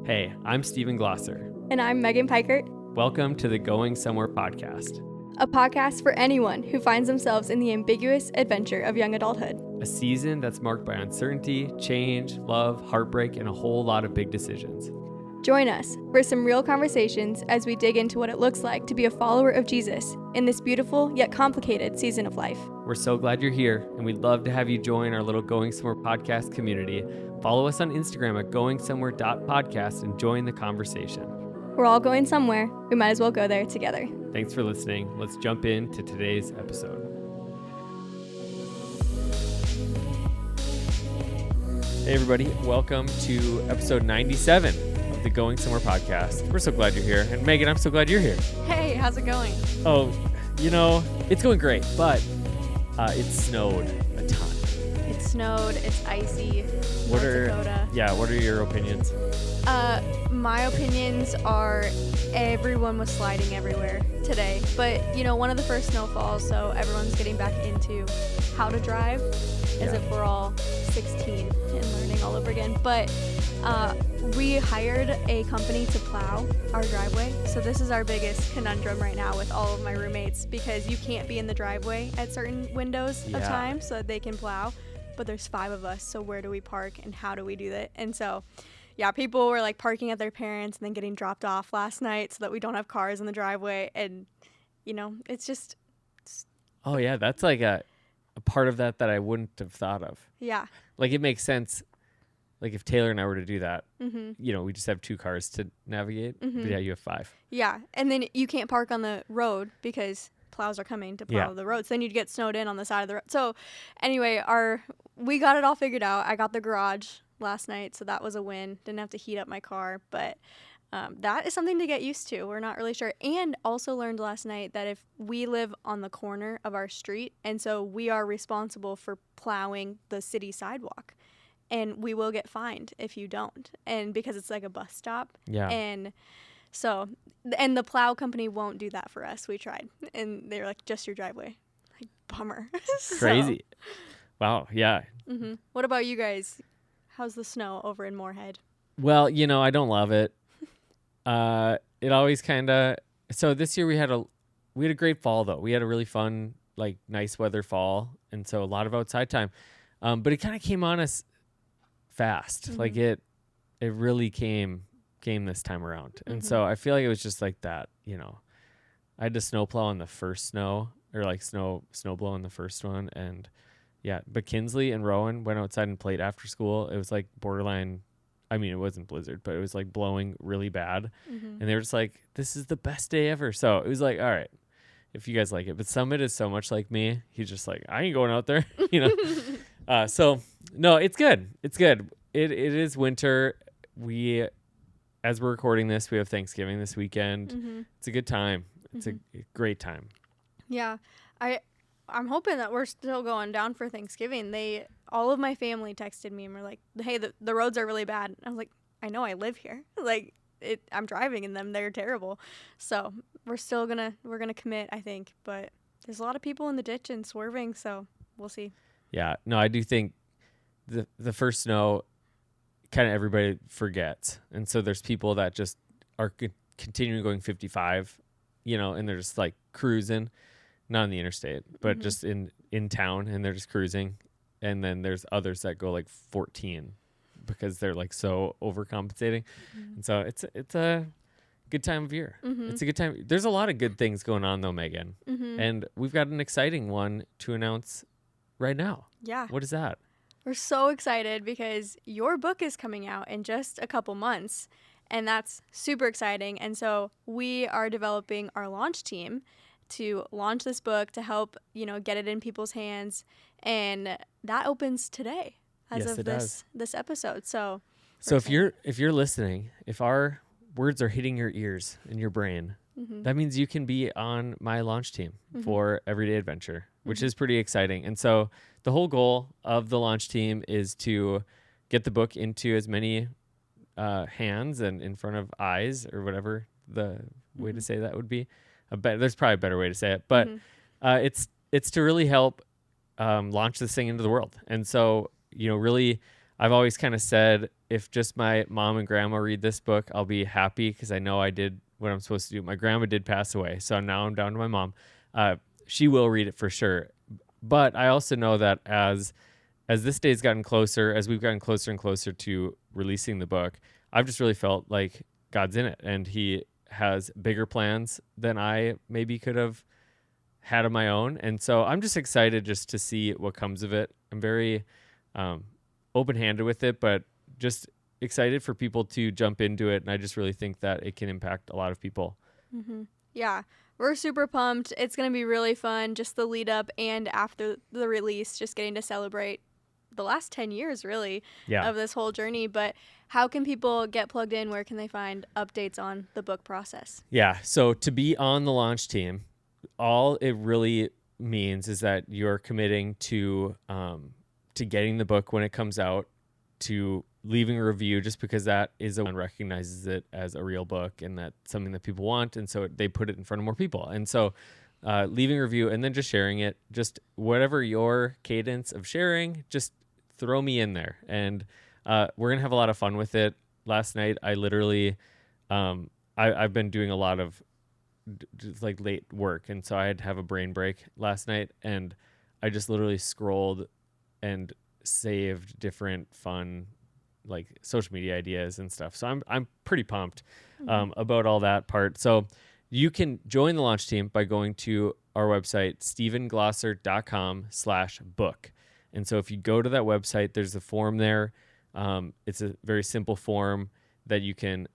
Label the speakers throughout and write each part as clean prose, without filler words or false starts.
Speaker 1: Hey, I'm Stephen Glosser.
Speaker 2: And I'm Megan Pikert.
Speaker 1: Welcome to the Going Somewhere podcast,
Speaker 2: a podcast for anyone who finds themselves in the ambiguous adventure of young adulthood.
Speaker 1: A season that's marked by uncertainty, change, love, heartbreak, and a whole lot of big decisions.
Speaker 2: Join us for some real conversations as we dig into what it looks like to be a follower of Jesus in this beautiful yet complicated season of life.
Speaker 1: We're so glad you're here, and we'd love to have you join our little Going Somewhere podcast community. Follow us on Instagram at goingsomewhere.podcast and join the conversation.
Speaker 2: We're all going somewhere. We might as well go there together.
Speaker 1: Thanks for listening. Let's jump into today's episode. Hey everybody, welcome to episode 97 of the Going Somewhere podcast. We're so glad you're here. And Megan, I'm so glad you're here.
Speaker 2: Hey, how's it going?
Speaker 1: Oh, it's going great, but it snowed a ton.
Speaker 2: It snowed, it's icy. What
Speaker 1: are your opinions?
Speaker 2: My opinions are everyone was sliding everywhere today. But, one of the first snowfalls, so everyone's getting back into how to drive as if we're all 16 and learning all over again. But we hired a company to plow our driveway. So this is our biggest conundrum right now with all of my roommates, because you can't be in the driveway at certain windows of time so that they can plow. But there's 5 of us, so where do we park and how do we do that? And so, people were like parking at their parents' and then getting dropped off last night so that we don't have cars in the driveway. And, it's just...
Speaker 1: Oh, yeah, that's like a part of that I wouldn't have thought of.
Speaker 2: Yeah.
Speaker 1: Like, it makes sense. Like, if Taylor and I were to do that, we just have 2 cars to navigate. But yeah, you have 5.
Speaker 2: Yeah, and then you can't park on the road because plows are coming to plow the roads. So then you'd get snowed in on the side of the road. So anyway, we got it all figured out. I got the garage last night, so that was a win. Didn't have to heat up my car, but that is something to get used to. We're not really sure. And also learned last night that if we live on the corner of our street, and so we are responsible for plowing the city sidewalk, and we will get fined if you don't. And because it's like a bus stop.
Speaker 1: Yeah.
Speaker 2: And so, and the plow company won't do that for us. We tried, and they were like, just your driveway. Like, bummer.
Speaker 1: Crazy. Wow. Yeah.
Speaker 2: Mm-hmm. What about you guys? How's the snow over in Moorhead?
Speaker 1: Well, I don't love it. It always kind of. So this year we had a great fall though. We had a really fun, like, nice weather fall, and so a lot of outside time. But it kind of came on us fast. Mm-hmm. Like it really came this time around. Mm-hmm. And so I feel like it was just like that. I had to snowplow on the first snow, or like snow blow on the first one, and yeah. But Kinsley and Rowan went outside and played after school. It was like borderline. I mean, it wasn't blizzard, but it was like blowing really bad. Mm-hmm. And they were just like, this is the best day ever. So it was like, all right, if you guys like it. But Summit is so much like me. He's just like, I ain't going out there, So, no, it's good. It's good. It is winter. As we're recording this, we have Thanksgiving this weekend. Mm-hmm. It's a good time. It's a great time.
Speaker 2: Yeah. I'm hoping that we're still going down for Thanksgiving. All of my family texted me and were like, hey, the roads are really bad. I was like, I know, I live here. Like, I'm driving in them. They're terrible. So we're going to commit, I think. But there's a lot of people in the ditch and swerving, so we'll see.
Speaker 1: Yeah. No, I do think the first snow, kind of everybody forgets. And so there's people that just are continuing going 55, and they're just like cruising. Not on the interstate, but just in town, and they're just cruising. And then there's others that go like 14 because they're like so overcompensating. Mm-hmm. And so it's a good time of year. Mm-hmm. It's a good time. There's a lot of good things going on though, Megan. Mm-hmm. And we've got an exciting one to announce right now.
Speaker 2: Yeah.
Speaker 1: What is that?
Speaker 2: We're so excited because your book is coming out in just a couple months, and that's super exciting. And so we are developing our launch team to launch this book to help, get it in people's hands. And that opens today as of this episode. So
Speaker 1: if you're listening, if our words are hitting your ears and your brain, that means you can be on my launch team for Everyday Adventure, which is pretty exciting. And so the whole goal of the launch team is to get the book into as many hands and in front of eyes, or whatever the way to say that would be. There's probably a better way to say it, but it's to really help launch this thing into the world. And so, really, I've always kind of said if just my mom and grandma read this book, I'll be happy because I know I did what I'm supposed to do. My grandma did pass away, so now I'm down to my mom. She will read it for sure. But I also know that as this day's gotten closer, as we've gotten closer and closer to releasing the book, I've just really felt like God's in it, and he has bigger plans than I maybe could have had on my own. And so I'm just excited just to see what comes of it. I'm very open-handed with it, but just excited for people to jump into it. And I just really think that it can impact a lot of people.
Speaker 2: Mm-hmm. Yeah, we're super pumped. It's going to be really fun, just the lead up and after the release, just getting to celebrate the last 10 years really of this whole journey. But how can people get plugged in? Where can they find updates on the book process?
Speaker 1: Yeah, so to be on the launch team, all it really means is that you're committing to getting the book when it comes out, to leaving a review, just because that is one recognizes it as a real book and that's something that people want, and so they put it in front of more people. And so leaving a review and then just sharing it, just whatever your cadence of sharing, just throw me in there, and we're gonna have a lot of fun with it. Last night I literally I've been doing a lot of just like late work, and so I had to have a brain break last night, and I just literally scrolled and saved different fun like social media ideas and stuff. So I'm pretty pumped about all that part. So you can join the launch team by going to our website, stevenglosser.com/book. And so if you go to that website, there's a form there. It's a very simple form that you can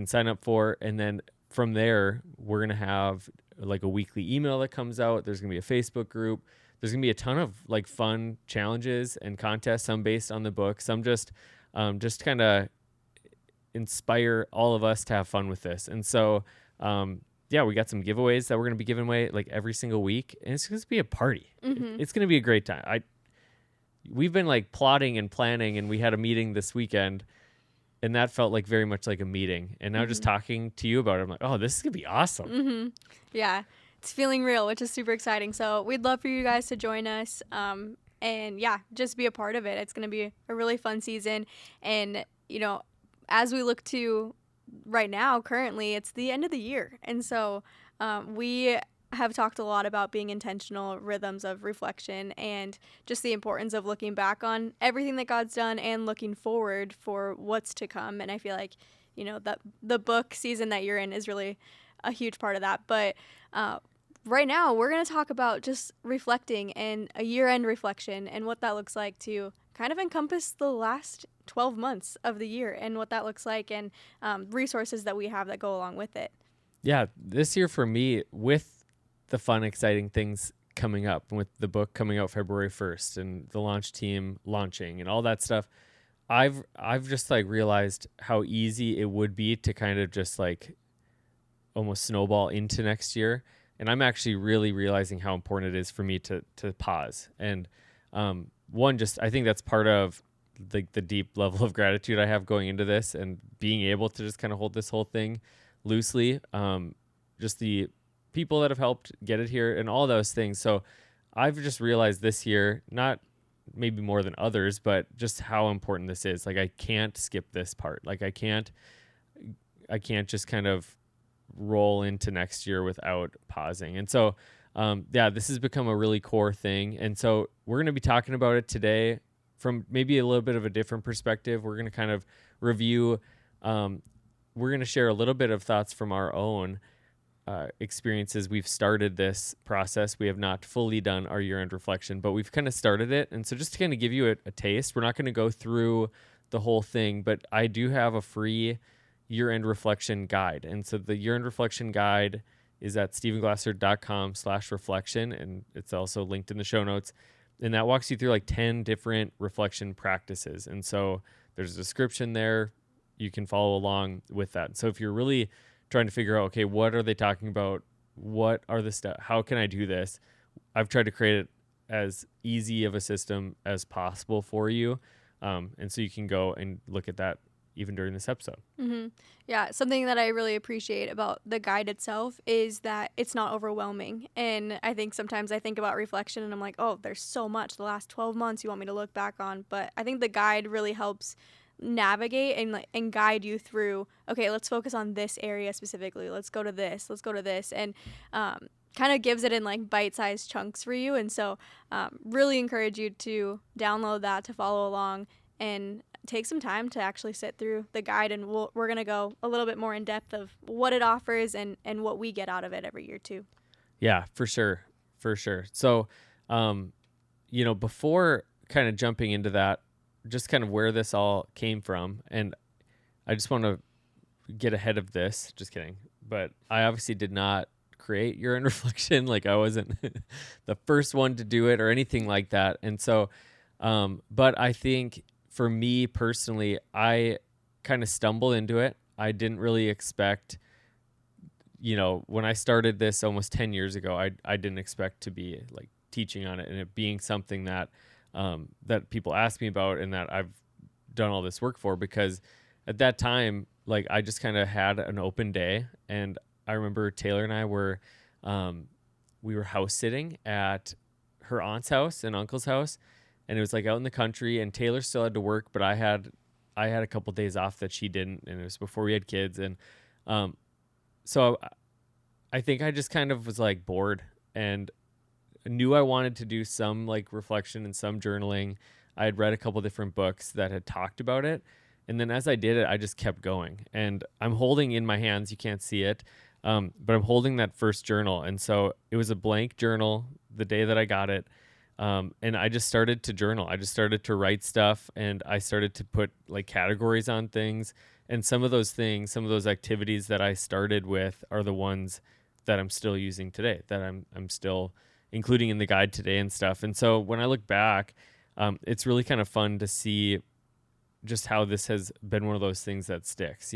Speaker 1: sign up for. And then from there, we're going to have like a weekly email that comes out. There's going to be a Facebook group. There's going to be a ton of like fun challenges and contests, some based on the book, some just kind of inspire all of us to have fun with this. And so, we got some giveaways that we're going to be giving away like every single week, and it's going to be a party. It's going to be a great time. We've been like plotting and planning, and we had a meeting this weekend, and that felt like very much like a meeting. And now just talking to you about it, I'm like, oh, this is going to be awesome.
Speaker 2: Yeah, it's feeling real, which is super exciting. So we'd love for you guys to join us. And yeah, just be a part of it. It's going to be a really fun season. And, you know, as we look to right now, currently, it's the end of the year. And so we have talked a lot about being intentional, rhythms of reflection, and just the importance of looking back on everything that God's done and looking forward for what's to come. And I feel like, you know, that the book season that you're in is really a huge part of that. But right now, we're going to talk about just reflecting and a year-end reflection and what that looks like to kind of encompass the last 12 months of the year and what that looks like, and resources that we have that go along with it.
Speaker 1: Yeah, this year for me, with the fun, exciting things coming up, with the book coming out February 1st and the launch team launching and all that stuff, I've just like realized how easy it would be to kind of just like almost snowball into next year. And I'm actually really realizing how important it is for me to pause. And I think that's part of the deep level of gratitude I have going into this, and being able to just kind of hold this whole thing loosely. Just the people that have helped get it here and all those things. So I've just realized this year, not maybe more than others, but just how important this is. Like, I can't skip this part. Like, I can't just kind of roll into next year without pausing. And so, this has become a really core thing. And so we're going to be talking about it today from maybe a little bit of a different perspective. We're going to kind of review, we're going to share a little bit of thoughts from our own experiences. We've started this process. We have not fully done our year-end reflection, but we've kind of started it. And so just to kind of give you a taste, we're not going to go through the whole thing, but I do have a free year-end reflection guide. And so the year-end reflection guide is at stevenglosser.com/reflection. And it's also linked in the show notes. And that walks you through like 10 different reflection practices. And so there's a description there. You can follow along with that. So if you're really trying to figure out, okay, what are they talking about? What are the steps? How can I do this? I've tried to create it as easy of a system as possible for you. And so you can go and look at that even during this episode.
Speaker 2: Yeah, something that I really appreciate about the guide itself is that it's not overwhelming. And I think sometimes I think about reflection and I'm like, oh, there's so much the last 12 months you want me to look back on. But I think the guide really helps navigate and guide you through, okay, let's focus on this area specifically. Let's go to this. And kind of gives it in like bite-sized chunks for you. And so really encourage you to download that to follow along and take some time to actually sit through the guide. And we're going to go a little bit more in depth of what it offers and what we get out of it every year too.
Speaker 1: Yeah, for sure. So, before kind of jumping into that, just kind of where this all came from. And I just want to get ahead of this. Just kidding. But I obviously did not create Urine Reflection. Like I wasn't the first one to do it or anything like that. And so, but I think for me personally, I kind of stumbled into it. I didn't really expect, when I started this almost 10 years ago, I didn't expect to be like teaching on it and it being something that that people ask me about and that I've done all this work for, because at that time, like I just kind of had an open day. And I remember Taylor and I were, we were house sitting at her aunt's house and uncle's house. And it was like out in the country and Taylor still had to work, but I had a couple days off that she didn't. And it was before we had kids. And, so I think I just kind of was like bored and knew I wanted to do some like reflection and some journaling. I had read a couple different books that had talked about it. And then as I did it, I just kept going. And I'm holding in my hands, you can't see it, but I'm holding that first journal. And so it was a blank journal the day that I got it. And I just started to journal. I just started to write stuff and I started to put like categories on things. And some of those things, some of those activities that I started with are the ones that I'm still using today, that I'm still including in the guide today and stuff. And so when I look back, it's really kind of fun to see just how this has been one of those things that sticks.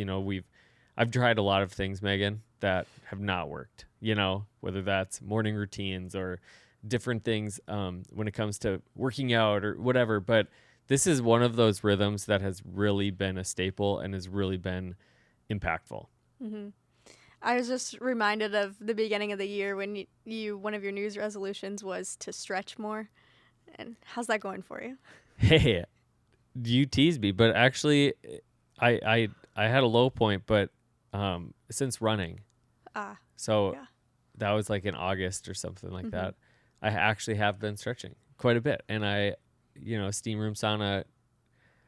Speaker 1: I've tried a lot of things, Megan, that have not worked, whether that's morning routines or different things when it comes to working out or whatever. But this is one of those rhythms that has really been a staple and has really been impactful.
Speaker 2: Mm-hmm. I was just reminded of the beginning of the year when you one of your New Year's resolutions was to stretch more. And how's that going for you?
Speaker 1: Hey, you tease me, but actually I had a low point, but since running. So yeah. That was like in August or something like mm-hmm. that. I actually have been stretching quite a bit. And steam room sauna,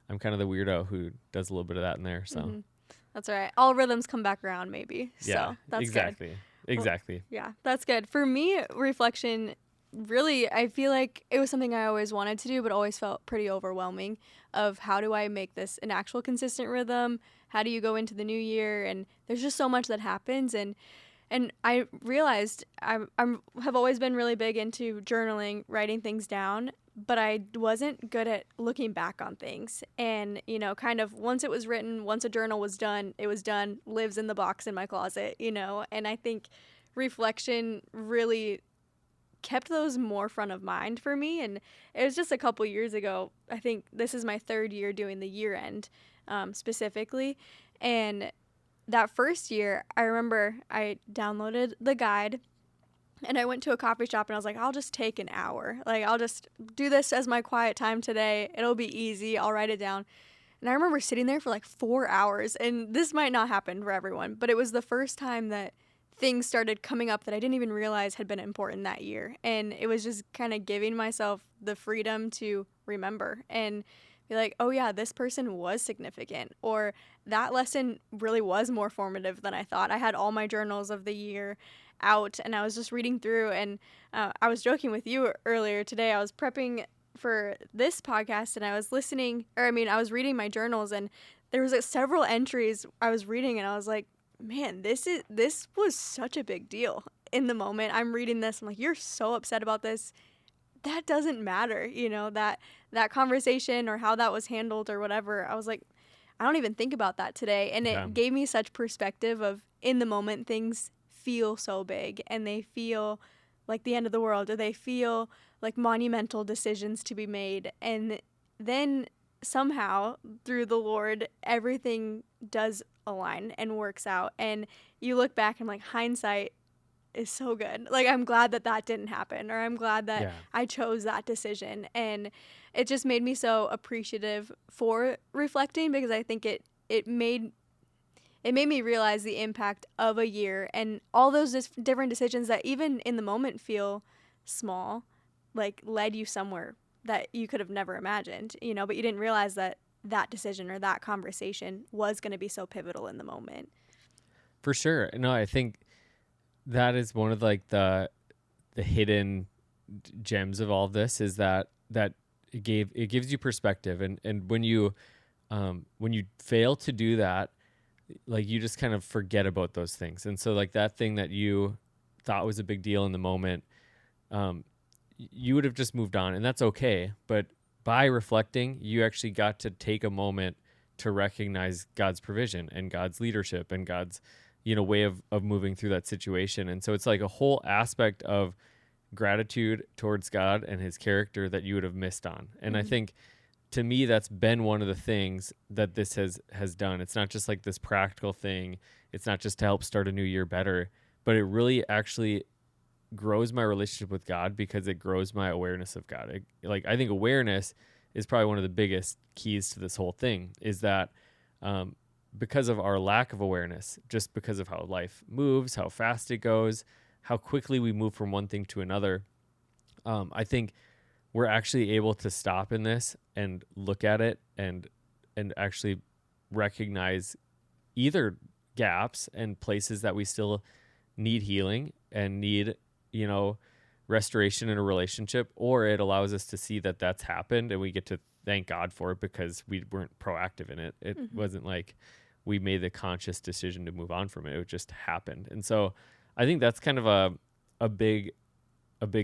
Speaker 1: I'm kind of the weirdo who does a little bit of that in there. So mm-hmm.
Speaker 2: That's all right. All rhythms come back around maybe.
Speaker 1: Yeah,
Speaker 2: so that's
Speaker 1: exactly.
Speaker 2: Good.
Speaker 1: Exactly.
Speaker 2: Well, yeah, that's good. For me, reflection, really, I feel like it was something I always wanted to do, but always felt pretty overwhelming of how do I make this an actual consistent rhythm? How do you go into the new year? And there's just so much that happens. And I realized I have always been really big into journaling, writing things down, but I wasn't good at looking back on things. And, kind of once it was written, once a journal was done, it was done, lives in the box in my closet, and I think reflection really kept those more front of mind for me. And it was just a couple years ago. I think this is my third year doing the year end specifically. And that first year, I remember I downloaded the guide and I went to a coffee shop and I was like, I'll just take an hour. Like, I'll just do this as my quiet time today. It'll be easy. I'll write it down. And I remember sitting there for like 4 hours. And this might not happen for everyone, but it was the first time that things started coming up that I didn't even realize had been important that year. And it was just kind of giving myself the freedom to remember and be like, oh yeah, this person was significant, or that lesson really was more formative than I thought. I had all my journals of the year out and I was just reading through, and I was joking with you earlier today. I was prepping for this podcast and I was reading my journals, and there was several entries I was reading and I was like, man, this was such a big deal. In the moment I'm reading this, I'm like, you're so upset about this. That doesn't matter, that conversation or how that was handled or whatever. I was like, I don't even think about that today. And it gave me such perspective of, in the moment, things feel so big and they feel like the end of the world, or they feel like monumental decisions to be made. And then somehow through the Lord, everything does align and works out. And you look back and like hindsight, is so good. Like, I'm glad that that didn't happen, or I'm glad that
Speaker 1: Yeah.
Speaker 2: I chose that decision. And it just made me so appreciative for reflecting, because I think it made me realize the impact of a year, and all those different decisions that even in the moment feel small, like, led you somewhere that you could have never imagined, but you didn't realize that that decision or that conversation was going to be so pivotal in the moment.
Speaker 1: For sure. No, I think that is one of like the hidden gems of all of this, is that it gives you perspective, and when you fail to do that, like, you just kind of forget about those things. And so, like, that thing that you thought was a big deal in the moment, um, you would have just moved on, and that's okay. But by reflecting, you actually got to take a moment to recognize God's provision and God's leadership and God's, way of moving through that situation. And so it's like a whole aspect of gratitude towards God and his character that you would have missed on. And I think, to me, that's been one of the things that this has done. It's not just like this practical thing. It's not just to help start a new year better, but it really actually grows my relationship with God, because it grows my awareness of God. I think awareness is probably one of the biggest keys to this whole thing, is that because of our lack of awareness, just because of how life moves, how fast it goes, how quickly we move from one thing to another, I think we're actually able to stop in this and look at it and actually recognize either gaps and places that we still need healing and need, restoration in a relationship, or it allows us to see that that's happened and we get to thank God for it because we weren't proactive in it. It wasn't like we made the conscious decision to move on from it. It just happened. And so I think that's kind of a big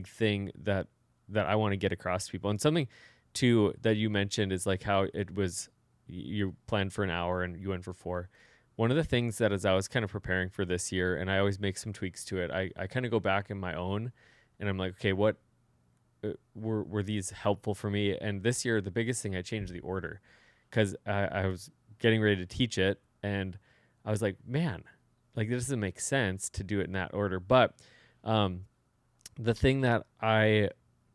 Speaker 1: thing that I want to get across to people. And something too that you mentioned is like how it was, you planned for an hour and you went for 4. One of the things that, as I was kind of preparing for this year, and I always make some tweaks to it, I kind of go back in my own and I'm like, okay, what were these helpful for me? And this year, the biggest thing, I changed the order, because I was getting ready to teach it and I was like, man, like, this doesn't make sense to do it in that order. But the thing that I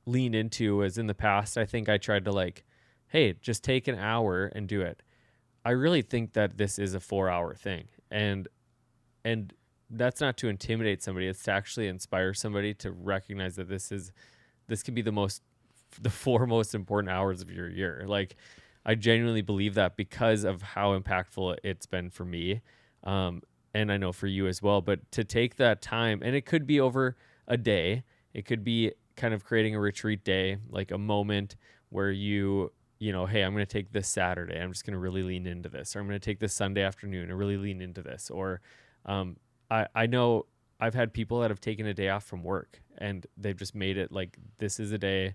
Speaker 1: leaned into was, in the past, I think I tried to, like, hey, just take an hour and do it. I really think that this is a 4-hour thing. And that's not to intimidate somebody. It's to actually inspire somebody to recognize that this could be the 4 most important hours of your year. Like, I genuinely believe that, because of how impactful it's been for me. And I know for you as well, but to take that time, and it could be over a day, it could be kind of creating a retreat day, like a moment where hey, I'm going to take this Saturday, I'm just going to really lean into this, or I'm going to take this Sunday afternoon and really lean into this. Or I know I've had people that have taken a day off from work and they've just made it like, this is a day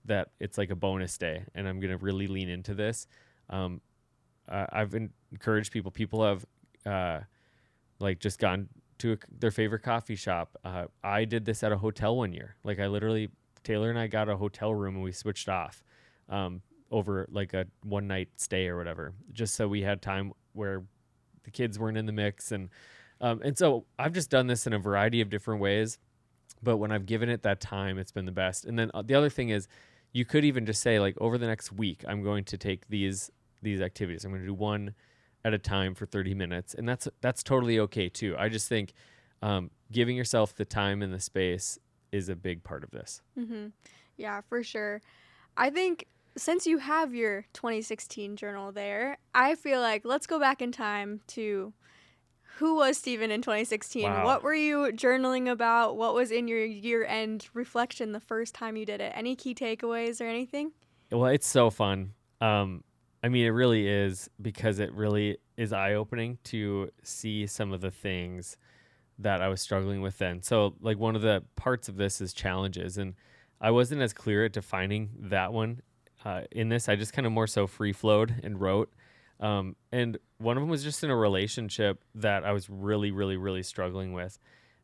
Speaker 1: that it's like a bonus day and I'm going to really lean into this. I've encouraged people have like just gone to their favorite coffee shop. I did this at a hotel one year. Like, Taylor and I got a hotel room and we switched off over like a one night stay or whatever, just so we had time where the kids weren't in the mix. And so I've just done this in a variety of different ways, but when I've given it that time, it's been the best. And then the other thing is, you could even just say, like, over the next week, I'm going to take these activities. I'm going to do one at a time for 30 minutes. And that's totally okay too. I just think giving yourself the time and the space is a big part of this.
Speaker 2: Mm-hmm. Yeah, for sure. I think, since you have your 2016 journal there, I feel like let's go back in time to who was Steven in 2016.
Speaker 1: Wow.
Speaker 2: What were you journaling about? What was in your year-end reflection the first time you did it? Any key takeaways or anything?
Speaker 1: Well, it's so fun. I mean, it really is, because it really is eye-opening to see some of the things that I was struggling with then. So, like, one of the parts of this is challenges, and I wasn't as clear at defining that one in this. I just kind of more so free-flowed and wrote. And one of them was just in a relationship that I was really, really, really struggling with.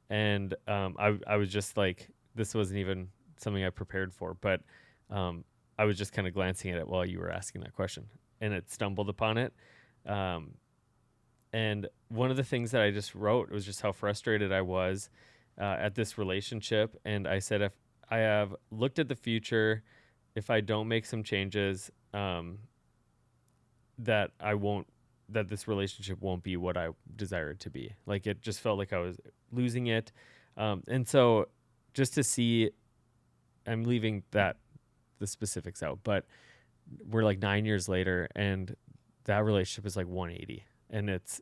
Speaker 1: And I was just like, this wasn't even something I prepared for, but I was just kind of glancing at it while you were asking that question, and it stumbled upon it. And one of the things that I just wrote was just how frustrated I was at this relationship, and I said, if I have looked at the future, if I don't make some changes, that I won't, that this relationship won't be what I desire it to be. Like, it just felt like I was losing it. And so just to see, I'm leaving the specifics out, but we're like 9 years later, and that relationship is like 180, and it's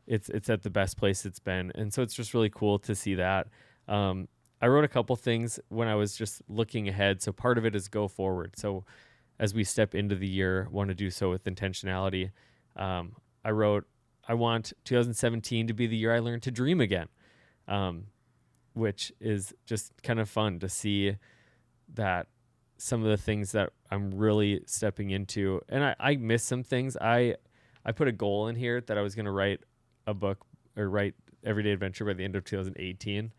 Speaker 1: it's at the best place it's been. And so it's just really cool to see that. I wrote a couple things when I was just looking ahead. So part of it is go forward. So as we step into the year, want to do so with intentionality. I wrote, I want 2017 to be the year I learned to dream again, which is just kind of fun to see that some of the things that I'm really stepping into, and I missed some things. I put a goal in here that I was going to write a book or write Everyday Adventure by the end of 2018.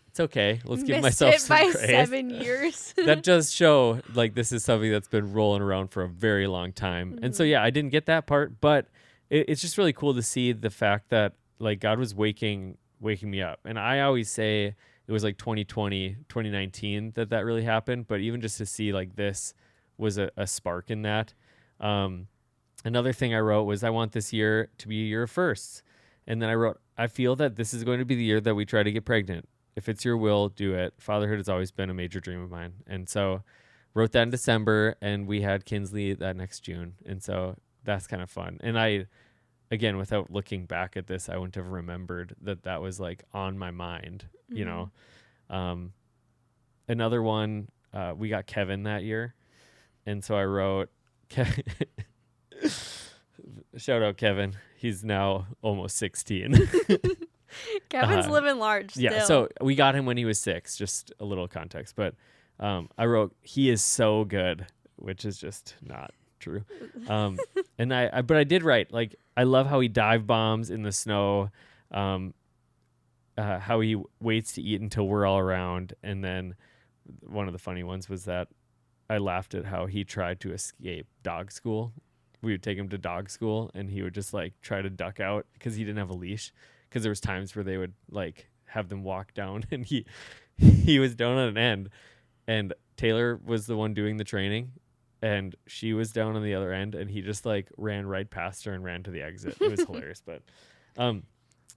Speaker 1: It's okay. Let's give myself some
Speaker 2: by
Speaker 1: grace.
Speaker 2: 7 years.
Speaker 1: That does show like this is something that's been rolling around for a very long time. And so, yeah, I didn't get that part, but it's just really cool to see the fact that like God was waking me up. And I always say it was like 2020, 2019 that really happened. But even just to see like this was a spark in that. Another thing I wrote was I want this year to be a year of firsts. And then I wrote, I feel that this is going to be the year that we try to get pregnant. If it's your will, do it. Fatherhood has always been a major dream of mine. And so wrote that in December, and we had Kinsley that next June. And so that's kind of fun. And I, again, without looking back at this, I wouldn't have remembered that was like on my mind, you know. Another one, we got Kevin that year. And so I wrote, shout out Kevin. He's now almost 16.
Speaker 2: Kevin's living large still.
Speaker 1: Yeah, so we got him when he was 6, just a little context. But I wrote, he is so good, which is just not true. And but I did write, like, I love how he dive bombs in the snow, how he waits to eat until we're all around. And then one of the funny ones was that I laughed at how he tried to escape dog school. We would take him to dog school, and he would just like try to duck out because he didn't have a leash. Because there was times where they would like have them walk down, and he was down on an end, and Taylor was the one doing the training, and she was down on the other end, and he just like ran right past her and ran to the exit. It was hilarious. But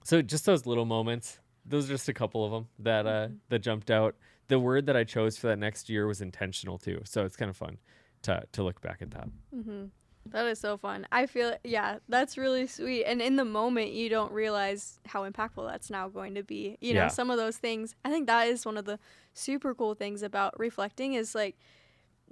Speaker 1: so just those little moments, those are just a couple of them that jumped out. The word that I chose for that next year was intentional too. So it's kind of fun to look back at that.
Speaker 2: Mm-hmm. That is so fun. I feel, yeah, that's really sweet. And in the moment, you don't realize how impactful that's now going to be. You know, some of those things, I think that is one of the super cool things about reflecting is like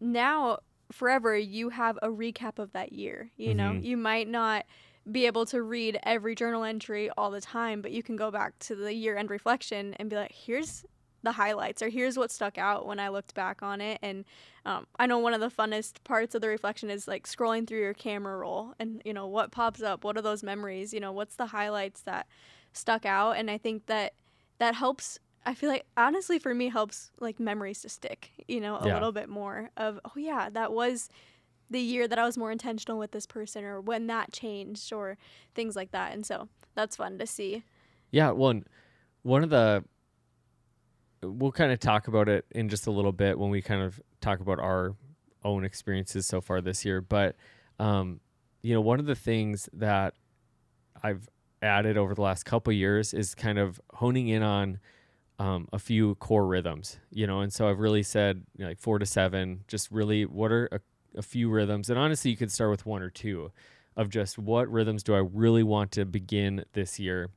Speaker 2: now forever you have a recap of that year. You know, you might not be able to read every journal entry all the time, but you can go back to the year-end reflection and be like, here's the highlights, or here's what stuck out when I looked back on it. And I know one of the funnest parts of the reflection is like scrolling through your camera roll and, you know, what pops up, what are those memories, you know, what's the highlights that stuck out. And I think that helps. I feel like honestly for me helps like memories to stick, you know, a little bit more of, oh yeah, that was the year that I was more intentional with this person, or when that changed, or things like that. And so that's fun to see.
Speaker 1: Yeah. One of the, we'll kind of talk about it in just a little bit when we kind of talk about our own experiences so far this year. But, you know, one of the things that I've added over the last couple of years is kind of honing in on a few core rhythms, you know. And so I've really said, you know, like 4 to 7, just really what are a few rhythms. And honestly, you could start with 1 or 2 of just what rhythms do I really want to begin this year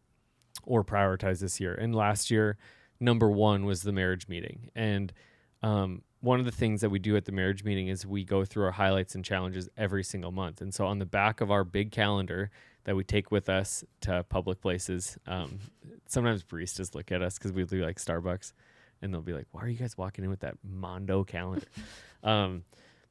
Speaker 1: or prioritize this year. And last year, number 1 was the marriage meeting. And one of the things that we do at the marriage meeting is we go through our highlights and challenges every single month. And so on the back of our big calendar that we take with us to public places, sometimes baristas look at us because we do like Starbucks, and they'll be like, why are you guys walking in with that Mondo calendar?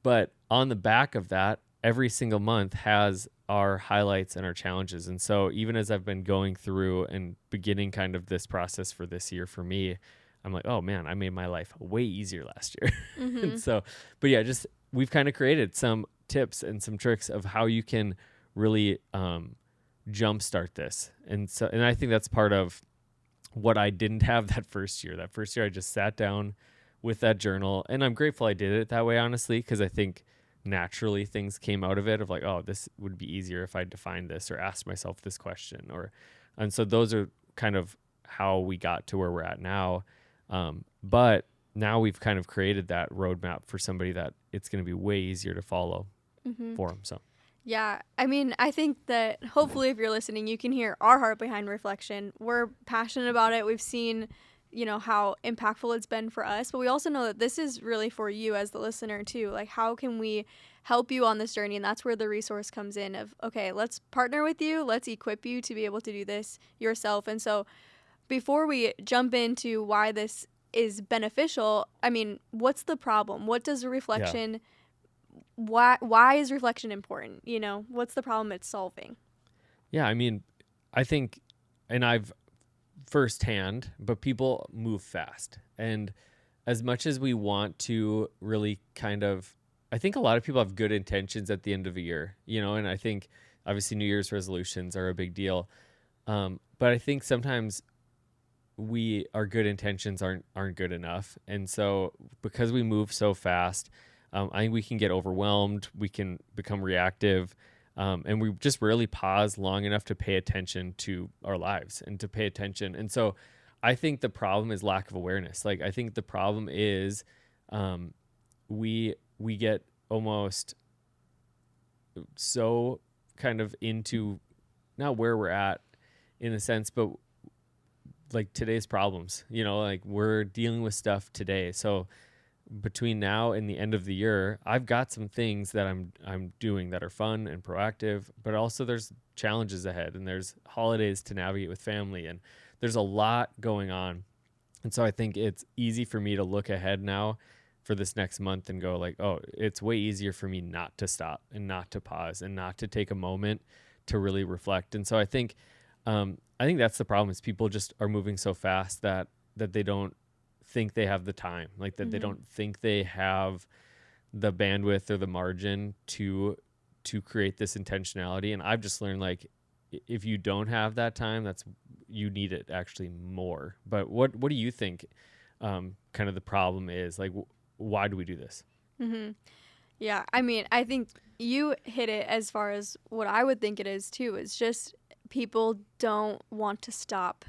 Speaker 1: But on the back of that, every single month has our highlights and our challenges. And so even as I've been going through and beginning kind of this process for this year for me, I'm like, oh man, I made my life way easier last year. And so, but yeah, just we've kind of created some tips and some tricks of how you can really jumpstart this. And so, and I think that's part of what I didn't have that first year. That first year, I just sat down with that journal, and I'm grateful I did it that way, honestly, because I think naturally things came out of it of like, oh, this would be easier if I defined this or asked myself this question, and so those are kind of how we got to where we're at now. But now we've kind of created that roadmap for somebody that it's going to be way easier to follow for them. So.
Speaker 2: Yeah, I mean, I think that hopefully if you're listening, you can hear our heart behind reflection. We're passionate about it. We've seen, how impactful it's been for us, but we also know that this is really for you as the listener too. Like, how can we help you on this journey? And that's where the resource comes in of, okay, let's partner with you. Let's equip you to be able to do this yourself. And so before we jump into why this is beneficial, I mean, what's the problem? What does reflection why is reflection important? What's the problem it's solving?
Speaker 1: Yeah, I mean, I think, and I've firsthand, but people move fast. And as much as we want to really kind of, I think a lot of people have good intentions at the end of a year, and I think obviously New Year's resolutions are a big deal. But I think sometimes our good intentions aren't good enough. And so because we move so fast, I think we can get overwhelmed. We can become reactive, and we just rarely pause long enough to pay attention to our lives and to pay attention. And so I think the problem is lack of awareness. Like, I think the problem is we get almost so kind of into not where we're at in a sense, but like today's problems, like we're dealing with stuff today. So between now and the end of the year, I've got some things that I'm doing that are fun and proactive, but also there's challenges ahead, and there's holidays to navigate with family, and there's a lot going on. And so I think it's easy for me to look ahead now for this next month and go like, oh, it's way easier for me not to stop and not to pause and not to take a moment to really reflect. And so I think that's the problem, is people just are moving so fast that they don't think they have the time, like that they don't think they have the bandwidth or the margin to create this intentionality. And I've just learned, like, if you don't have that time, you need it actually more. But what do you think kind of the problem is? Like, why do we do this?
Speaker 2: Yeah, I mean, I think you hit it as far as what I would think it is too. It's just people don't want to stop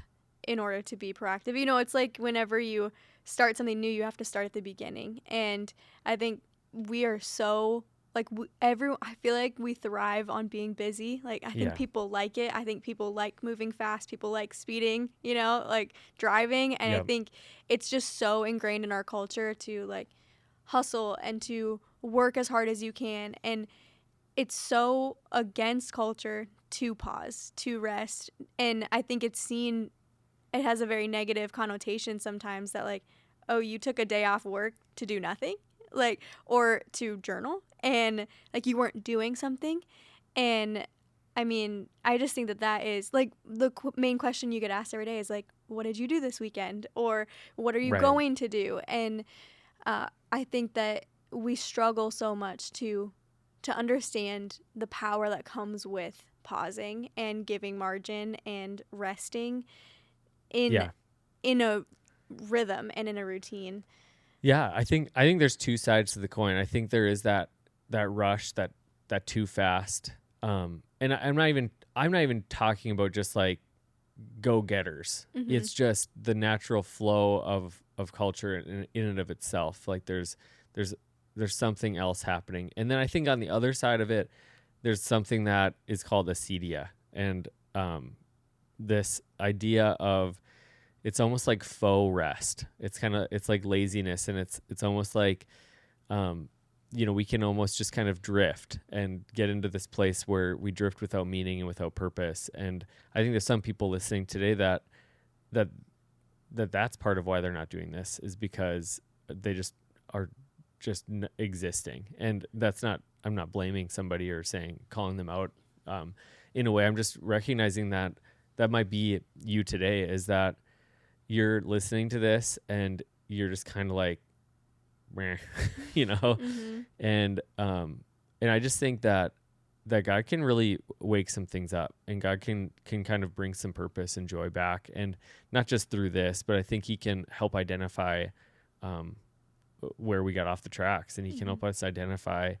Speaker 2: in order to be proactive. It's like whenever you start something new, you have to start at the beginning. And I think we are so, like, I feel like we thrive on being busy. Like, I think people like it. I think people like moving fast. People like speeding, like driving. And I think it's just so ingrained in our culture to, like, hustle and to work as hard as you can. And it's so against culture to pause, to rest. And I think it has a very negative connotation sometimes that, like, oh, you took a day off work to do nothing, like, or to journal, and like you weren't doing something. And I mean, I just think that is like the main question you get asked every day is like, what did you do this weekend? Or what are you going to do? And I think that we struggle so much to understand the power that comes with pausing and giving margin and resting in a rhythm and in a routine.
Speaker 1: Yeah, I think there's two sides to the coin. I think there is that rush, that too fast. And I'm not even talking about just like go-getters. It's just the natural flow of culture in and of itself. Like there's something else happening. And then I think on the other side of it, there's something that is called acedia. And this idea of, it's almost like faux rest. It's like laziness, and it's almost like, we can almost just kind of drift and get into this place where we drift without meaning and without purpose. And I think there's some people listening today that's part of why they're not doing this, is because they just are existing. And I'm not blaming somebody or calling them out in a way. I'm just recognizing that might be you today, is that you're listening to this and you're just kind of like, meh, and I just think that that God can really wake some things up, and God can kind of bring some purpose and joy back, and not just through this, but I think he can help identify where we got off the tracks, and he can help us identify,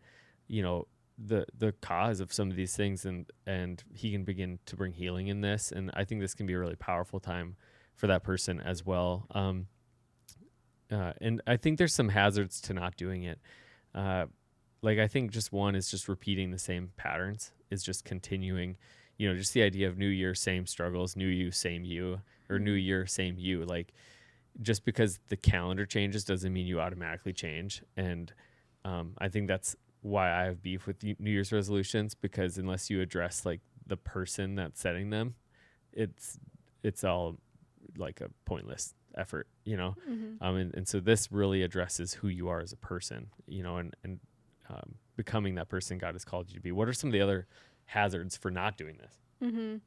Speaker 1: you know, the cause of some of these things, and he can begin to bring healing in this. And I think this can be a really powerful time for that person as well. And I think there's some hazards to not doing it. Like I think just one is just repeating the same patterns, is just continuing, you know, just the idea of new year, same struggles, new you, same you, or new year, same you. Like, just because the calendar changes doesn't mean you automatically change. And I think that's why I have beef with New Year's resolutions, because unless you address like the person that's setting them, it's all like a pointless effort, you know? And so this really addresses who you are as a person, you know, and becoming that person God has called you to be. What are some of the other hazards for not doing this?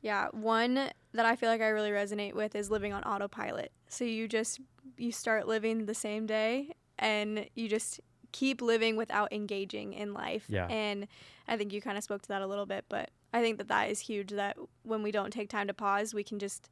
Speaker 2: Yeah, one that I feel like I really resonate with is living on autopilot. So you start living the same day, and you just keep living without engaging in life.
Speaker 1: Yeah.
Speaker 2: And I think you kind of spoke to that a little bit, but I think that is huge, that when we don't take time to pause, we can just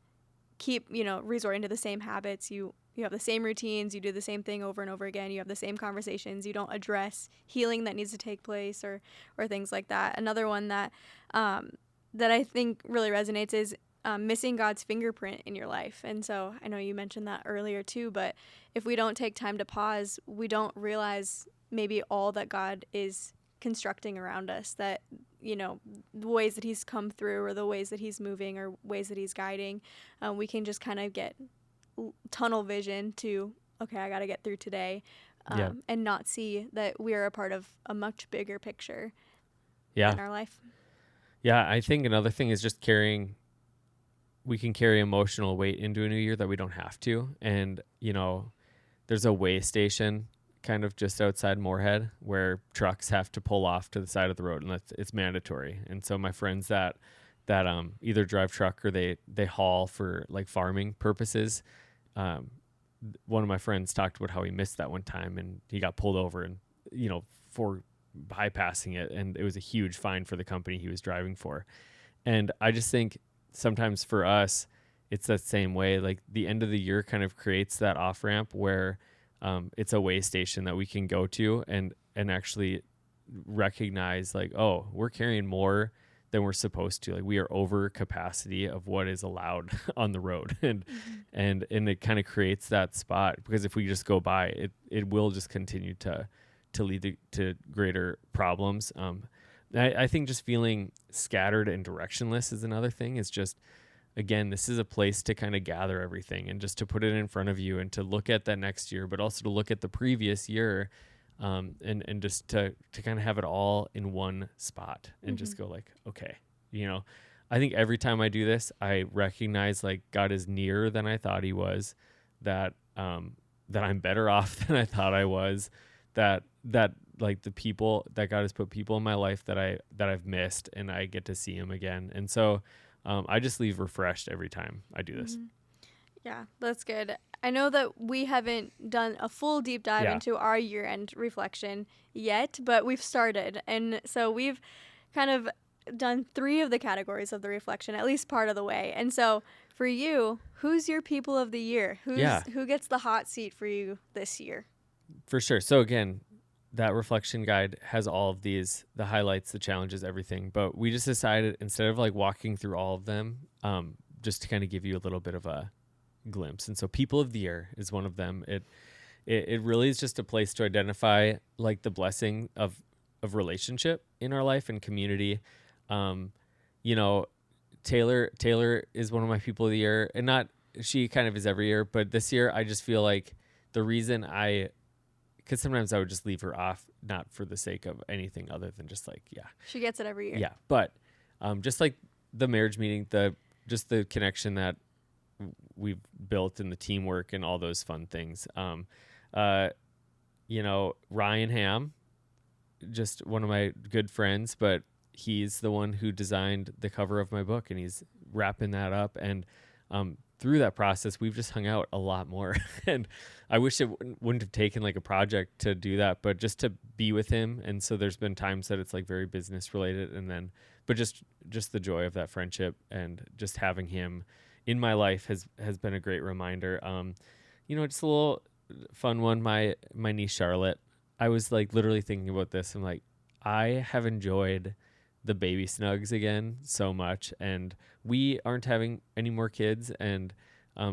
Speaker 2: keep, you know, resorting to the same habits. You have the same routines, you do the same thing over and over again, you have the same conversations, you don't address healing that needs to take place, or things like that. Another one that I think really resonates is missing God's fingerprint in your life. And so I know you mentioned that earlier too, but if we don't take time to pause, we don't realize maybe all that God is constructing around us, that, you know, the ways that he's come through, or the ways that he's moving, or ways that he's guiding. We can just kind of get tunnel vision to, okay, I got to get through today, and not see that we are a part of a much bigger picture in our life.
Speaker 1: Yeah, I think another thing is just we can carry emotional weight into a new year that we don't have to. And, you know, there's a way station kind of just outside Moorhead where trucks have to pull off to the side of the road, and it's mandatory. And so my friends that either drive truck or they haul for like farming purposes, one of my friends talked about how he missed that one time, and he got pulled over, and, you know, for bypassing it, and it was a huge fine for the company he was driving for. And I just think sometimes for us it's that same way. Like the end of the year kind of creates that off ramp where it's a way station that we can go to and actually recognize, like, oh, we're carrying more than we're supposed to. Like, we are over capacity of what is allowed on the road. And it kind of creates that spot, because if we just go by, it will just continue to lead to greater problems. I think just feeling scattered and directionless is another thing. It's just, again, this is a place to kind of gather everything and just to put it in front of you and to look at that next year, but also to look at the previous year, and just to kind of have it all in one spot and just go like, okay, you know, I think every time I do this, I recognize like God is nearer than I thought he was, that I'm better off than I thought I was, that like the people that God has put people in my life that I've missed, and I get to see him again. And so I just leave refreshed every time I do this.
Speaker 2: Yeah, that's good. I know that we haven't done a full deep dive into our year-end reflection yet, but we've started. And so we've kind of done 3 of the categories of the reflection, at least part of the way. And so for you, who's your people of the year? Who gets the hot seat for you this year?
Speaker 1: For sure. So again, that reflection guide has all of these, the highlights, the challenges, everything. But we just decided, instead of like walking through all of them, just to kind of give you a little bit of a glimpse. And so people of the year is one of them. It really is just a place to identify like the blessing of relationship in our life and community. You know, Taylor is one of my people of the year, and not, she kind of is every year, but this year I just feel like the reason because sometimes I would just leave her off, not for the sake of anything other than just like,
Speaker 2: she gets it every year.
Speaker 1: Yeah. But just like the marriage meeting, the connection that we've built and the teamwork and all those fun things. You know, Ryan Ham, just one of my good friends, but he's the one who designed the cover of my book, and he's wrapping that up. And through that process, we've just hung out a lot more. And I wish it wouldn't have taken like a project to do that, but just to be with him. And so there's been times that it's like very business related, and then, but just the joy of that friendship and just having him in my life has been a great reminder. Just a little fun one. My niece Charlotte, I was like literally thinking about this. I'm like, I have enjoyed the baby snugs again so much, and we aren't having any more kids, and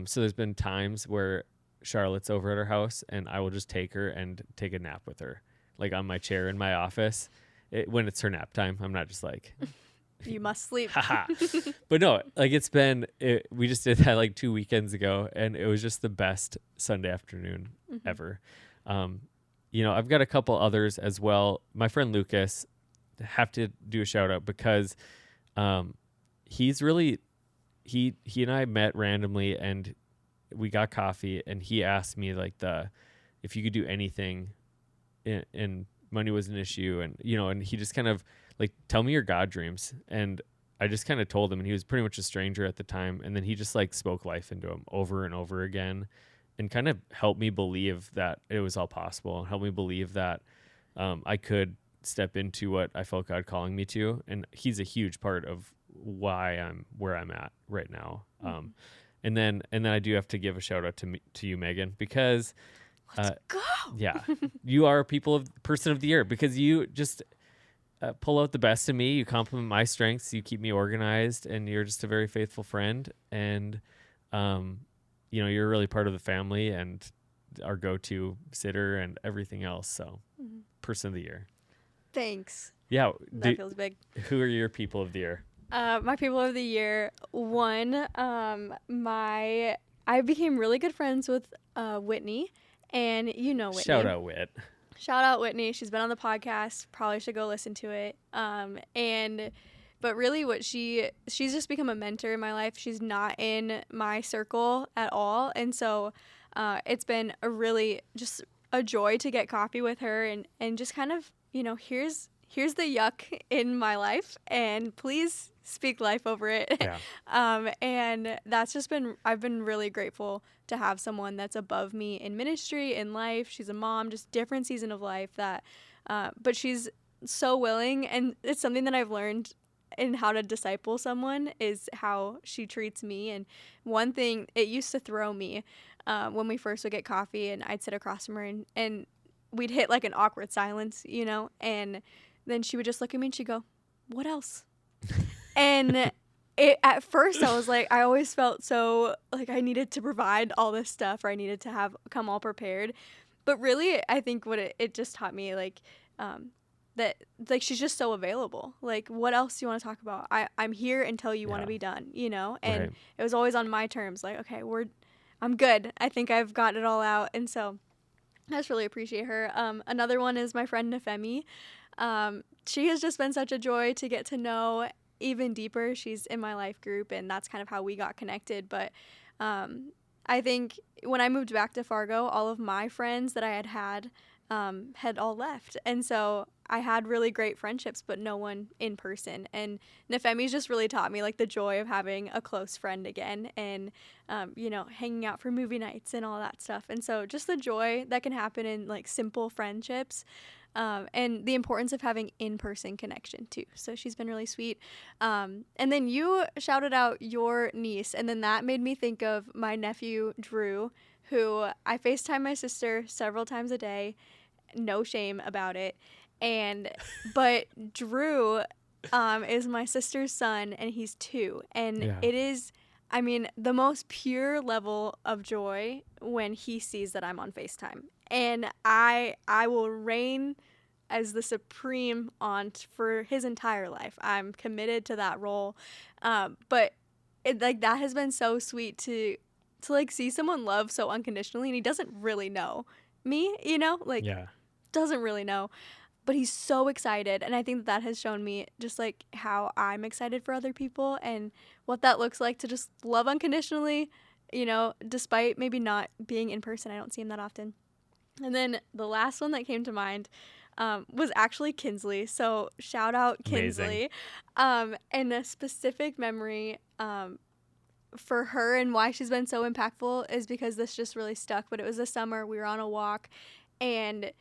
Speaker 1: so there's been times where Charlotte's over at her house and I will just take her and take a nap with her, like on my chair in my office when it's her nap time. I'm not just like
Speaker 2: You must sleep.
Speaker 1: haha. But no, like we just did that like 2 weekends ago, and it was just the best Sunday afternoon ever. I've got a couple others as well. My friend Lucas, have to do a shout out because he's really he and I met randomly, and we got coffee, and he asked me like if you could do anything, and money was an issue, and he just kind of like, tell me your God dreams. And I just kind of told him, and he was pretty much a stranger at the time, and then he just like spoke life into him over and over again, and kind of helped me believe that it was all possible, and helped me believe that I could step into what I felt God calling me to. And he's a huge part of why I'm where I'm at right now. And then I do have to give a shout out to you, Megan, because
Speaker 2: Let's go.
Speaker 1: Yeah, you are person of the year, because you just pull out the best in me. You compliment my strengths. You keep me organized, and you're just a very faithful friend. And you're really part of the family and our go-to sitter and everything else. So, person of the year.
Speaker 2: Thanks.
Speaker 1: Yeah.
Speaker 2: That feels big.
Speaker 1: Who are your people of the year?
Speaker 2: My people of the year, one, I became really good friends with Whitney, and Whitney.
Speaker 1: Shout out Whit.
Speaker 2: Shout out Whitney. She's been on the podcast. Probably should go listen to it. But really she's just become a mentor in my life. She's not in my circle at all. And so it's been just a joy to get coffee with her and just kind of, here's the yuck in my life, and please speak life over it.
Speaker 1: Yeah.
Speaker 2: And that's just I've been really grateful to have someone that's above me in ministry, in life. She's a mom, just different season of life but she's so willing. And it's something that I've learned in how to disciple someone is how she treats me. And one thing, it used to throw me when we first would get coffee and I'd sit across from her and we'd hit like an awkward silence, and then she would just look at me and she'd go, "What else?" And at first I was like, I always felt so like I needed to provide all this stuff, or I needed to come all prepared. But really, I think what it just taught me, like, that like she's just so available. Like, what else do you want to talk about? I'm here until you want to be done, And
Speaker 1: Right.
Speaker 2: It was always on my terms. Like, okay, I'm good. I think I've got it all out. And so I just really appreciate her. Another one is my friend Nefemi. She has just been such a joy to get to know even deeper. She's in my life group, and that's kind of how we got connected. But I think when I moved back to Fargo, all of my friends that I had all left. And so I had really great friendships, but no one in person. And Nefemi's just really taught me like the joy of having a close friend again, and, hanging out for movie nights and all that stuff. And so just the joy that can happen in like simple friendships, and the importance of having in-person connection too. So she's been really sweet. And then you shouted out your niece, and then that made me think of my nephew, Drew, who I FaceTime my sister several times a day. No shame about it. But Drew is my sister's son, and he's 2. And It is, the most pure level of joy when he sees that I'm on FaceTime. And I will reign as the supreme aunt for his entire life. I'm committed to that role. But that has been so sweet to like see someone love so unconditionally, and he doesn't really know me, doesn't really know, but he's so excited. And I think that has shown me just like how I'm excited for other people and what that looks like to just love unconditionally, despite maybe not being in person. I don't see him that often. And then the last one that came to mind was actually Kinsley. So shout out Kinsley. And a specific memory, for her and why she's been so impactful is because this just really stuck. But it was this summer, we were on a walk, and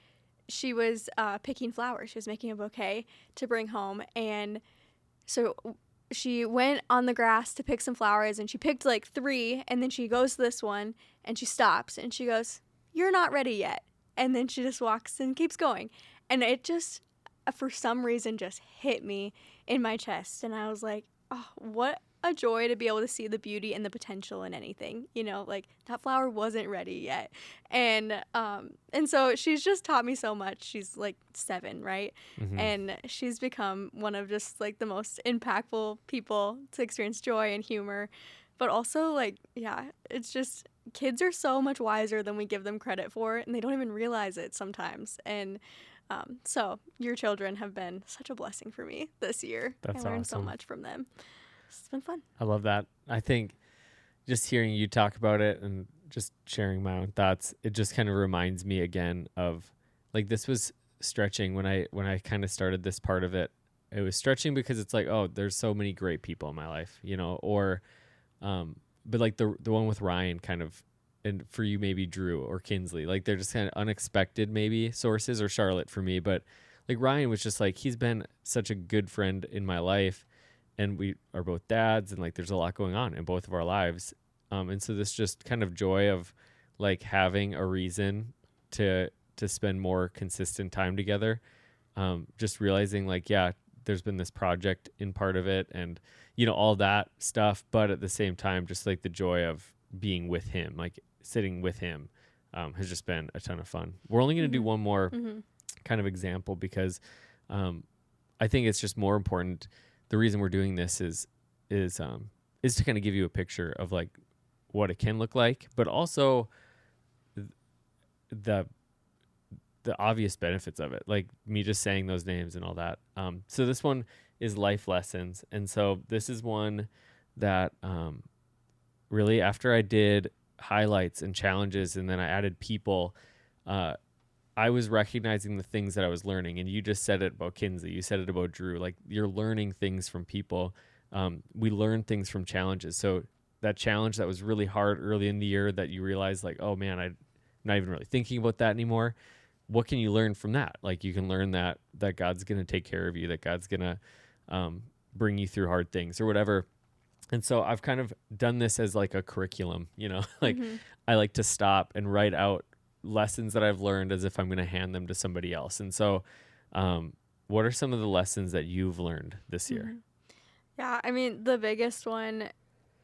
Speaker 2: she was picking flowers. She was making a bouquet to bring home, and so she went on the grass to pick some flowers, and she picked like 3, and then she goes to this one and she stops and she goes, "You're not ready yet." And then she just walks and keeps going. And it just, for some reason, just hit me in my chest. And I was like, oh, what a joy to be able to see the beauty and the potential in anything. You know, like that flower wasn't ready yet. And so she's just taught me so much. She's like 7, right?
Speaker 1: Mm-hmm.
Speaker 2: And she's become one of just like the most impactful people to experience joy and humor. But also, like, yeah, it's just kids are so much wiser than we give them credit for, and they don't even realize it sometimes. And so your children have been such a blessing for me this year.
Speaker 1: That's
Speaker 2: I learned so
Speaker 1: awesome.
Speaker 2: much from them. It's been fun.
Speaker 1: I love that. I think just hearing you talk about it and just sharing my own thoughts, it just kind of reminds me again of, like, this was stretching when I kind of started this part of it. It was stretching because it's like, oh, there's so many great people in my life, you know, or but like the one with Ryan kind of, and for you maybe Drew or Kinsley, like they're just kind of unexpected maybe sources, or Charlotte for me. But like Ryan was just like, he's been such a good friend in my life, and we are both dads, and like there's a lot going on in both of our lives. And so this just kind of joy of like having a reason to spend more consistent time together. Just realizing like, yeah, there's been this project in part of it, and you know, all that stuff, but at the same time, just like the joy of being with him, like sitting with him, has just been a ton of fun. We're only going to do one more kind of example because I think it's just more important. The reason we're doing this is to kind of give you a picture of like what it can look like, but also the obvious benefits of it, like me just saying those names and all that. So this one is life lessons. And so this is one that really, after I did highlights and challenges and then I added people, I was recognizing the things that I was learning. And you just said it about Kinsey. You said it about Drew. Like, you're learning things from people. We learn things from challenges. So that challenge that was really hard early in the year that you realize like, oh man, I'm not even really thinking about that anymore. What can you learn from that? Like, you can learn that God's going to take care of you, that God's going to bring you through hard things or whatever. And so I've kind of done this as like a curriculum, you know, like I like to stop and write out lessons that I've learned as if I'm going to hand them to somebody else. And so what are some of the lessons that you've learned this year?
Speaker 2: Yeah, I mean, the biggest one,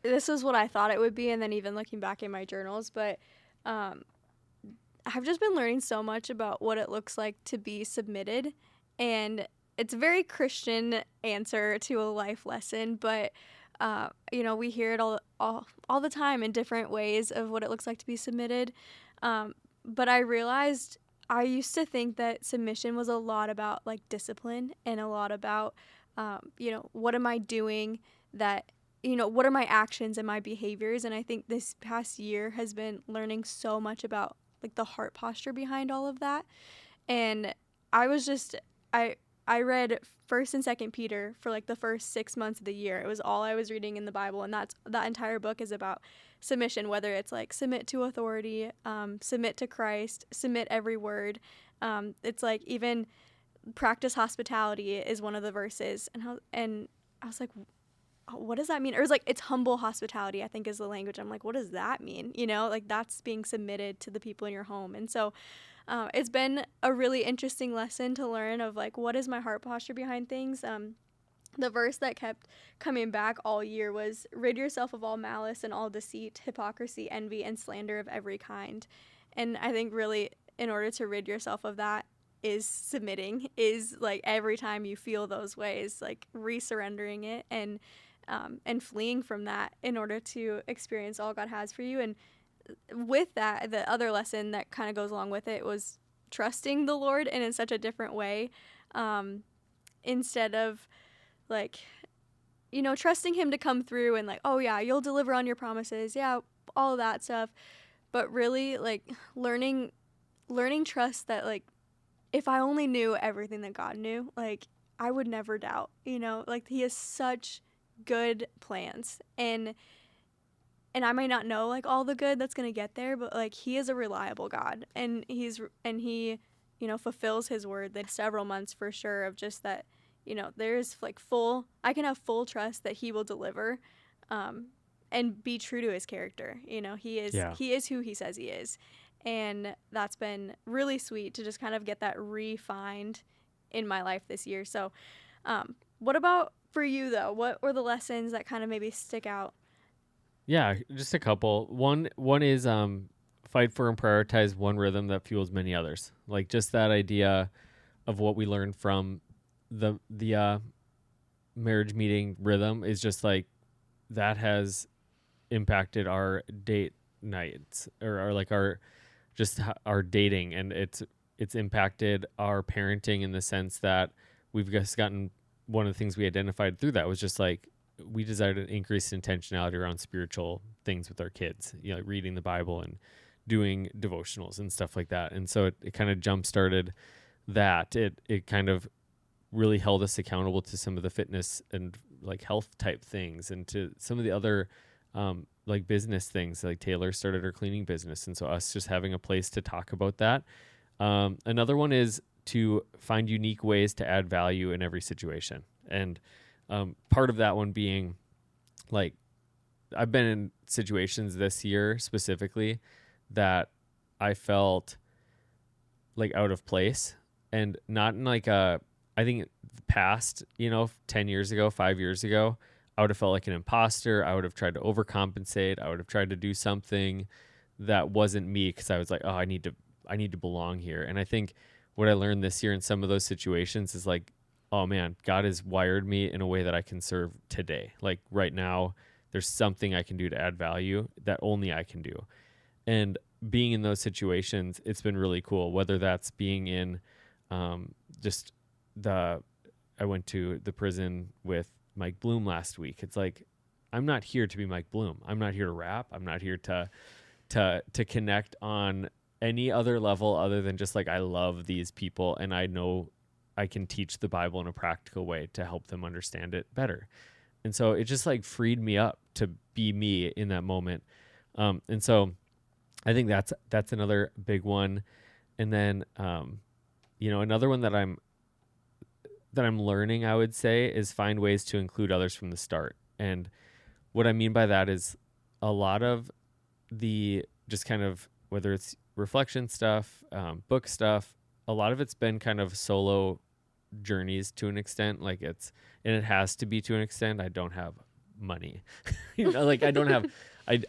Speaker 2: this is what I thought it would be, and then even looking back in my journals, but I've just been learning so much about what it looks like to be submitted. And it's a very Christian answer to a life lesson, but you know, we hear it all the time in different ways of what it looks like to be submitted. But I realized I used to think that submission was a lot about like discipline and a lot about, you know, what am I doing that, you know, what are my actions and my behaviors? And I think this past year has been learning so much about like the heart posture behind all of that. And I was just, I read 1st and 2nd Peter for like the first 6 months of the year. It was all I was reading in the Bible, and that entire book is about submission, whether it's like submit to authority, submit to Christ, submit every word. It's like even practice hospitality is one of the verses, and I was like, what does that mean? Or it's like, it's humble hospitality, I think is the language. I'm like, what does that mean? You know, like that's being submitted to the people in your home. And so it's been a really interesting lesson to learn of like, what is my heart posture behind things? The verse that kept coming back all year was, rid yourself of all malice and all deceit, hypocrisy, envy, and slander of every kind. And I think really in order to rid yourself of that is submitting, is like every time you feel those ways, like resurrendering it and fleeing from that in order to experience all God has for you. And with that, the other lesson that kind of goes along with it was trusting the Lord, and in such a different way, instead of like, you know, trusting him to come through and like, oh yeah, you'll deliver on your promises, yeah, all of that stuff, but really like learning trust that like, if I only knew everything that God knew, like I would never doubt, you know, like he has such good plans. And and I might not know like all the good that's going to get there, but like he is a reliable God, and he, you know, fulfills his word. That several months for sure of just that, you know, there's like I can have full trust that he will deliver, and be true to his character. You know,
Speaker 1: Yeah.
Speaker 2: he is who he says he is. And that's been really sweet to just kind of get that refined in my life this year. So, what about for you though? What were the lessons that kind of maybe stick out?
Speaker 1: Yeah, just a couple. One is fight for and prioritize one rhythm that fuels many others. Like just that idea of what we learned from the marriage meeting rhythm is just like that has impacted our date nights or like our just our dating, and it's impacted our parenting in the sense that we've just gotten, one of the things we identified through that was just like we desired an increased intentionality around spiritual things with our kids, you know, like reading the Bible and doing devotionals and stuff like that. And so it kind of jump started that. It kind of really held us accountable to some of the fitness and like health type things, and to some of the other like business things. Like Taylor started her cleaning business, and so us just having a place to talk about that. Another one is to find unique ways to add value in every situation, and part of that one being like I've been in situations this year specifically that I felt like out of place, and not in like a, I think the past, you know, 10 years ago, 5 years ago, I would have felt like an imposter. I would have tried to overcompensate. I would have tried to do something that wasn't me because I was like, oh, I need to belong here. And I think what I learned this year in some of those situations is like, oh man, God has wired me in a way that I can serve today. Like right now, there's something I can do to add value that only I can do. And being in those situations, it's been really cool. Whether that's being in just I went to the prison with Mike Bloom last week. It's like, I'm not here to be Mike Bloom. I'm not here to rap. I'm not here to connect on any other level other than just like, I love these people and I know I can teach the Bible in a practical way to help them understand it better. And so it just like freed me up to be me in that moment. And so I think that's another big one. And then, you know, another one that I'm learning, I would say, is find ways to include others from the start. And what I mean by that is a lot of the just kind of, whether it's reflection stuff, book stuff, a lot of it's been kind of solo journeys to an extent. Like and it has to be to an extent. I don't have money, you know, like I don't have,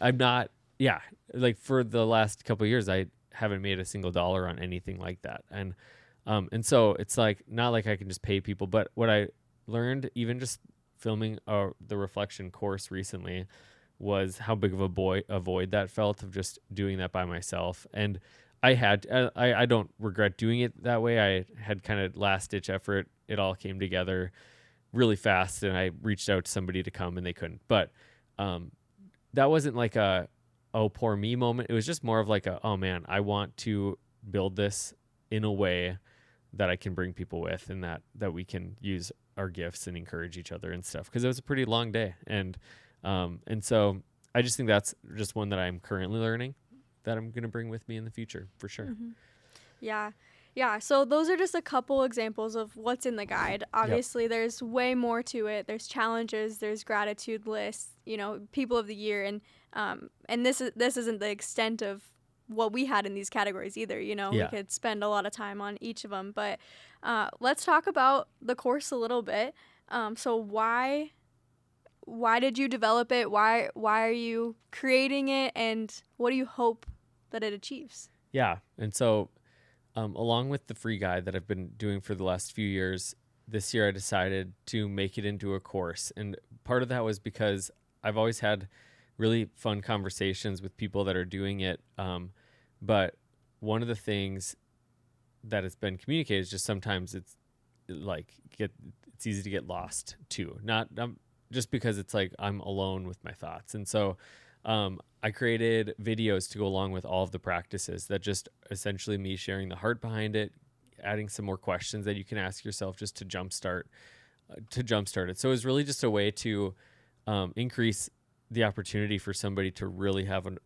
Speaker 1: I'm not, yeah. Like for the last couple of years, I haven't made a single dollar on anything like that. And so it's like, not like I can just pay people, but what I learned, even just filming the reflection course recently, was how big of a void that felt of just doing that by myself. And I don't regret doing it that way. I had kind of last ditch effort. It all came together really fast, and I reached out to somebody to come and they couldn't. But that wasn't like a, oh, poor me moment. It was just more of like a, oh man, I want to build this in a way that I can bring people with, and that we can use our gifts and encourage each other and stuff. Because it was a pretty long day, and so I just think that's just one that I'm currently learning that I'm gonna bring with me in the future for sure.
Speaker 2: Mm-hmm. Yeah. So those are just a couple examples of what's in the guide. Obviously, there's way more to it. There's challenges. There's gratitude lists. You know, people of the year, and this isn't the extent of what we had in these categories either. You know, we could spend a lot of time on each of them. But let's talk about the course a little bit. So why did you develop it? Why are you creating it? And what do you hope that it achieves?
Speaker 1: Yeah. And so along with the free guide that I've been doing for the last few years, this year I decided to make it into a course. And part of that was because I've always had really fun conversations with people that are doing it. But one of the things that has been communicated is just sometimes it's easy to get lost too. Not just because it's like I'm alone with my thoughts. And so I created videos to go along with all of the practices that just essentially me sharing the heart behind it, adding some more questions that you can ask yourself just to jumpstart it. So it was really just a way to increase, the opportunity for somebody to really have a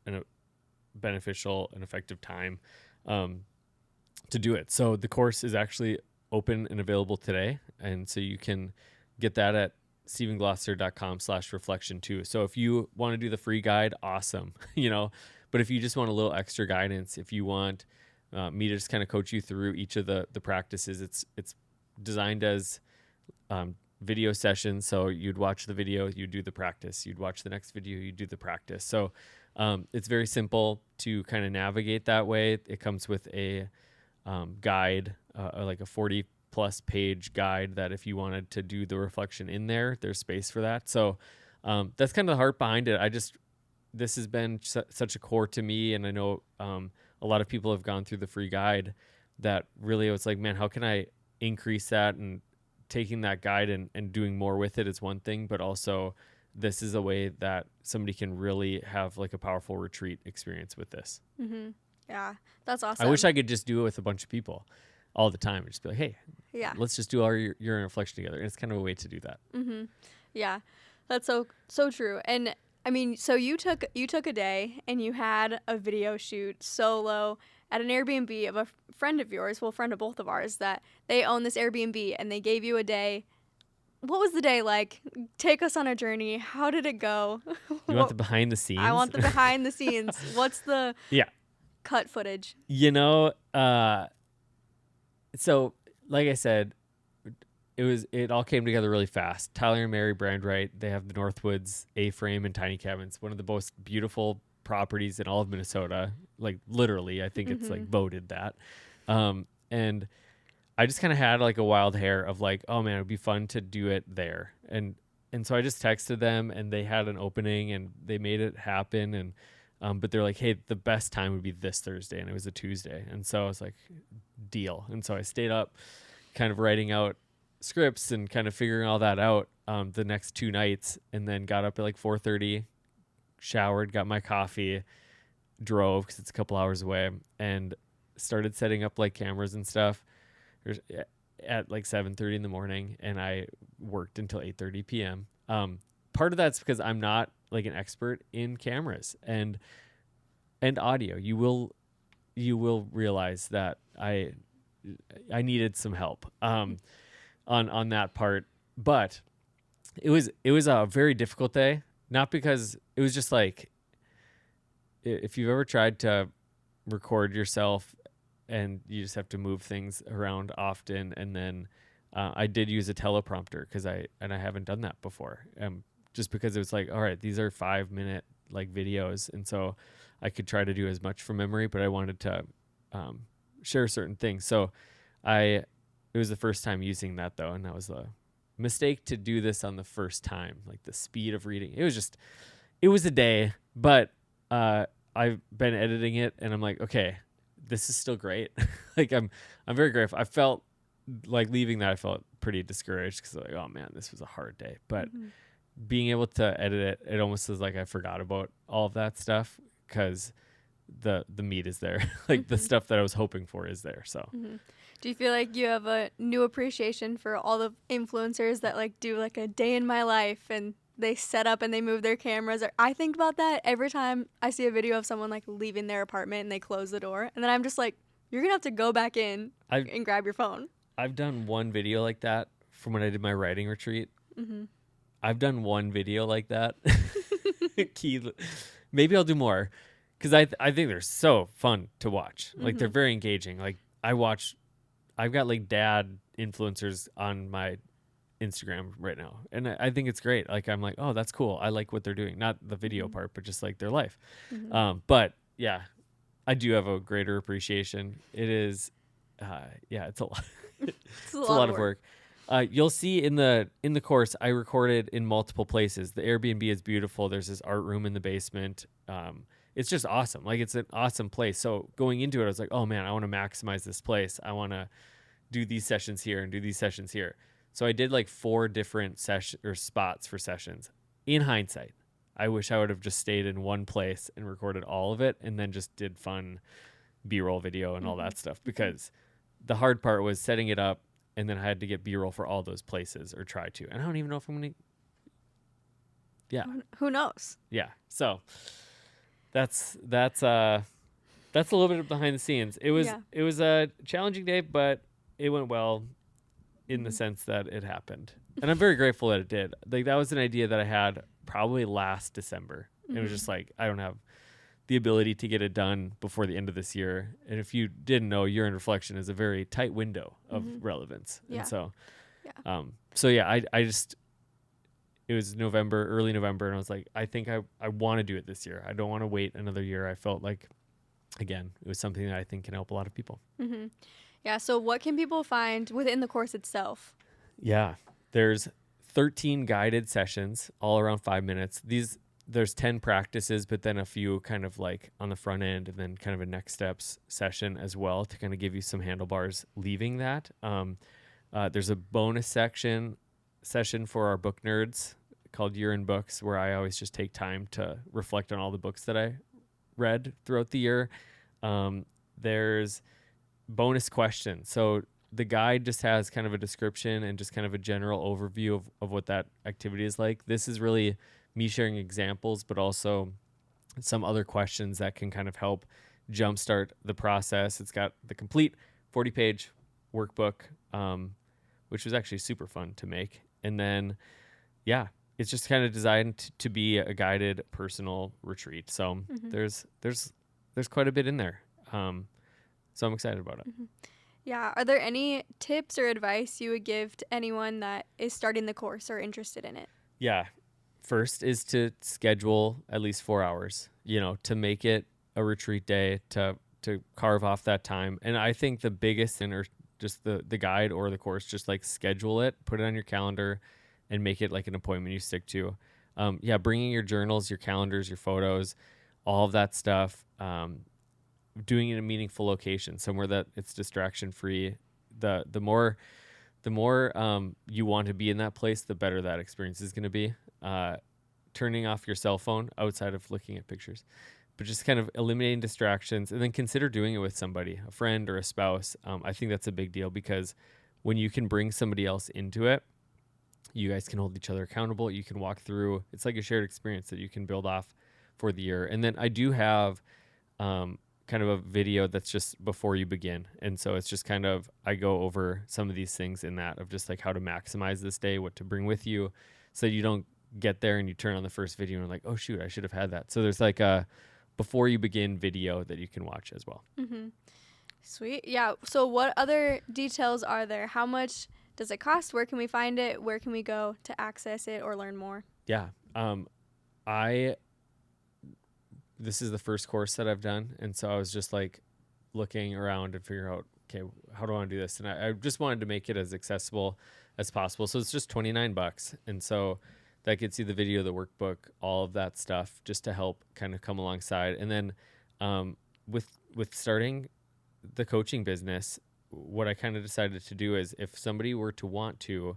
Speaker 1: beneficial and effective time to do it. So the course is actually open and available today. And so you can get that at stevenglosser.com/reflection too. So if you want to do the free guide, awesome, but if you just want a little extra guidance, if you want me to just kind of coach you through each of the practices, it's designed as video sessions. So you'd watch the video, you'd do the practice, you'd watch the next video, you'd do the practice. So it's very simple to kind of navigate that way. It comes with a guide, like a 40+ page guide that if you wanted to do the reflection in there, there's space for that. So that's kind of the heart behind it. This has been such a core to me. And I know a lot of people have gone through the free guide that really it was like, man, how can I increase that? And taking that guide and doing more with it is one thing, but also this is a way that somebody can really have like a powerful retreat experience with this.
Speaker 2: Mm-hmm. Yeah, that's awesome.
Speaker 1: I wish I could just do it with a bunch of people all the time and just be like, hey, let's just do all your urine reflection together. And it's kind of a way to do that.
Speaker 2: Mm-hmm. Yeah, that's so true. And I mean, so you took a day and you had a video shoot solo at an Airbnb of a friend of yours, friend of both of ours, that they own this Airbnb, and they gave you a day. What was the day like? Take us on a journey. How did it go?
Speaker 1: You want the behind the scenes?
Speaker 2: I want the behind the scenes. What's the cut footage?
Speaker 1: So like I said, it all came together really fast. Tyler and Mary Brandwright, they have the Northwoods A-frame and tiny cabins, one of the most beautiful properties in all of Minnesota. Like literally, I think it's like voted that. And I just kind of had like a wild hair of like, oh man, it'd be fun to do it there. And so I just texted them, and they had an opening and they made it happen. And but they're like, hey, the best time would be this Thursday, and it was a Tuesday. And so I was like, deal. And so I stayed up kind of writing out scripts and kind of figuring all that out the next 2 nights, and then got up at like 4:30, showered, got my coffee, drove because it's a couple hours away, and started setting up like cameras and stuff at like 7:30 in the morning, and I worked until 8:30 p.m. Part of that's because I'm not like an expert in cameras and audio. You will realize that I needed some help on that part, but it was a very difficult day. Not because it was just like, if you've ever tried to record yourself and you just have to move things around often, and then I did use a teleprompter because I haven't done that before. Just because it was like, all right, these are 5-minute like videos, and so I could try to do as much from memory, but I wanted to share certain things. So it was the first time using that though, and that was a mistake to do this on the first time. Like the speed of reading, it was a day, but I've been editing it, and I'm like, okay, this is still great. Like I'm very grateful. I felt like leaving that, I felt pretty discouraged because like, oh man, this was a hard day. But being able to edit it almost was like I forgot about all of that stuff because the meat is there. Like the stuff that I was hoping for is there. So
Speaker 2: do you feel like you have a new appreciation for all the influencers that like do like a day in my life and they set up and they move their cameras? Or I think about that every time I see a video of someone like leaving their apartment and they close the door, and then I'm just like, you're gonna have to go back in and grab your phone.
Speaker 1: I've done one video like that from when I did my writing retreat. I've done one video like that. Maybe I'll do more because I think they're so fun to watch. Like they're very engaging. Like I've got like dad influencers on my Instagram right now, and I think it's great. Like I'm like, oh, that's cool. I like what they're doing. Not the video part, but just like their life. But yeah, I do have a greater appreciation. It is, it's a lot. It's a lot of work. You'll see in the course, I recorded in multiple places. The Airbnb is beautiful. There's this art room in the basement. It's just awesome. Like it's an awesome place. So going into it, I was like, oh man, I want to maximize this place. I want to do these sessions here and do these sessions here. So I did like 4 different spots for sessions. In hindsight, I wish I would have just stayed in one place and recorded all of it and then just did fun B-roll video and all that stuff, because the hard part was setting it up, and then I had to get B-roll for all those places, or try to. And I don't even know if I'm going to Yeah.
Speaker 2: Who knows?
Speaker 1: Yeah. So that's a little bit of behind the scenes. It was a challenging day, but it went well in the sense that it happened. And I'm very grateful that it did. Like, that was an idea that I had probably last December. It was just like, I don't have the ability to get it done before the end of this year. And if you didn't know, Year in Reflection is a very tight window of relevance.
Speaker 2: Yeah.
Speaker 1: And so,
Speaker 2: Yeah.
Speaker 1: I just, it was November, early November, and I was like, I think I want to do it this year. I don't want to wait another year. I felt like, again, it was something that I think can help a lot of people.
Speaker 2: Mm-hmm. Yeah. So what can people find within the course itself?
Speaker 1: Yeah. There's 13 guided sessions, all around 5 minutes. There's 10 practices, but then a few kind of like on the front end, and then kind of a next steps session as well to kind of give you some handlebars leaving that. There's a bonus session for our book nerds called Year in Books, where I always just take time to reflect on all the books that I read throughout the year. There's bonus questions. So the guide just has kind of a description and just kind of a general overview of what that activity is like. This is really me sharing examples, but also some other questions that can kind of help jumpstart the process. It's got the complete 40-page workbook, which was actually super fun to make. And then, yeah, it's just kind of designed to be a guided personal retreat. So there's quite a bit in there. So I'm excited about it.
Speaker 2: Yeah. Are there any tips or advice you would give to anyone that is starting the course or interested in it?
Speaker 1: Yeah. First is to schedule at least 4 hours, to make it a retreat day, to carve off that time. And I think the biggest thing, or just the guide or the course, just like schedule it, put it on your calendar, and make it like an appointment you stick to. Bringing your journals, your calendars, your photos, all of that stuff. Doing it in a meaningful location, somewhere that it's distraction free. The more you want to be in that place, the better that experience is going to be. Turning off your cell phone outside of looking at pictures, but just kind of eliminating distractions, and then consider doing it with somebody, a friend or a spouse. I think that's a big deal, because when you can bring somebody else into it, you guys can hold each other accountable. You can walk through. It's like a shared experience that you can build off for the year. And then I do have kind of a video that's just before you begin. And so it's just kind of, I go over some of these things in that, of just like how to maximize this day, what to bring with you, so you don't get there and you turn on the first video and like, oh shoot, I should have had that. So there's like a before you begin video that you can watch as well.
Speaker 2: Sweet. Yeah. So what other details are there? How much does it cost? Where can we find it? Where can we go to access it or learn more?
Speaker 1: Yeah. This is the first course that I've done. And so I was just like looking around and figuring out, okay, how do I want to do this? And I just wanted to make it as accessible as possible. So it's just $29. And so that gets you the video, the workbook, all of that stuff, just to help kind of come alongside. And then with starting the coaching business, what I kind of decided to do is, if somebody were to want to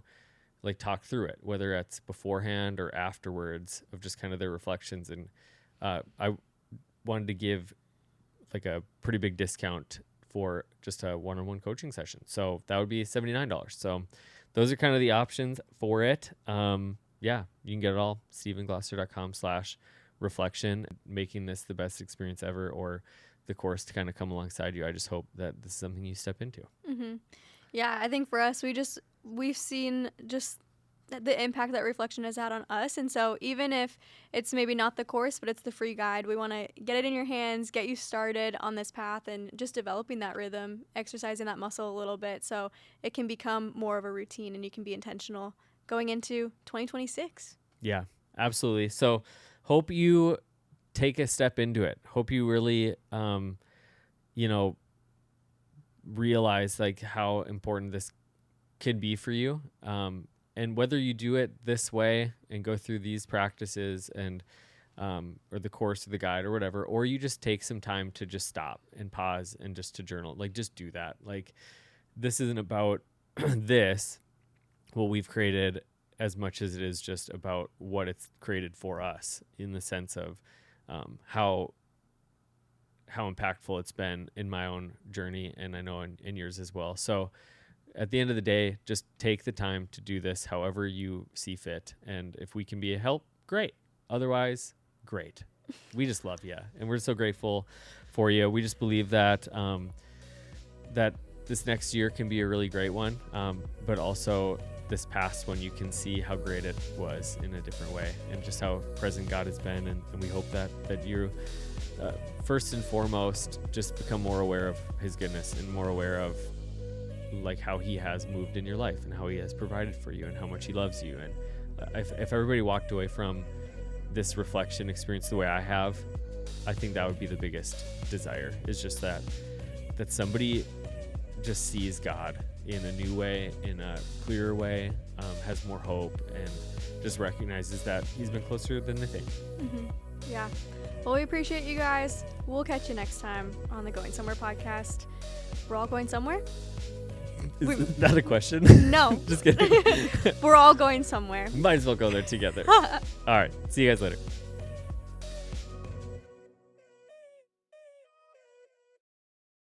Speaker 1: like talk through it, whether it's beforehand or afterwards, of just kind of their reflections. And I wanted to give like a pretty big discount for just a one-on-one coaching session. So that would be $79. So those are kind of the options for it. You can get it all, stevenglosser.com/reflection, making this the best experience ever, or the course to kind of come alongside you. I just hope that this is something you step into.
Speaker 2: Yeah, I think for us, we've seen just the impact that reflection has had on us. And so even if it's maybe not the course, but it's the free guide, we want to get it in your hands, get you started on this path, and just developing that rhythm, exercising that muscle a little bit, so it can become more of a routine and you can be intentional going into 2026.
Speaker 1: Yeah, absolutely. So hope you take a step into it. Hope you really, realize like how important this can be for you. And whether you do it this way and go through these practices and, or the course or the guide or whatever, or you just take some time to just stop and pause and just to journal, like just do that. Like, this isn't about this, what we've created, as much as it is just about what it's created for us, in the sense of how impactful it's been in my own journey, and I know in yours as well. So at the end of the day, just take the time to do this however you see fit. And if we can be a help, great. Otherwise, great. We just love you, and we're so grateful for you. We just believe that that this next year can be a really great one, but also this past one, you can see how great it was in a different way, and just how present God has been. And we hope that you, first and foremost, just become more aware of his goodness and more aware of like how he has moved in your life and how he has provided for you and how much he loves you. And if everybody walked away from this reflection experience the way I have, I think that would be the biggest desire, is just that somebody just sees God in a new way, in a clearer way, has more hope, and just recognizes that he's been closer than they think.
Speaker 2: Mm-hmm. Yeah. Well, we appreciate you guys. We'll catch you next time on the Going Somewhere podcast. We're all going somewhere?
Speaker 1: Is that a question?
Speaker 2: No.
Speaker 1: Just kidding.
Speaker 2: We're all going somewhere.
Speaker 1: Might as well go there together. All right. See you guys later.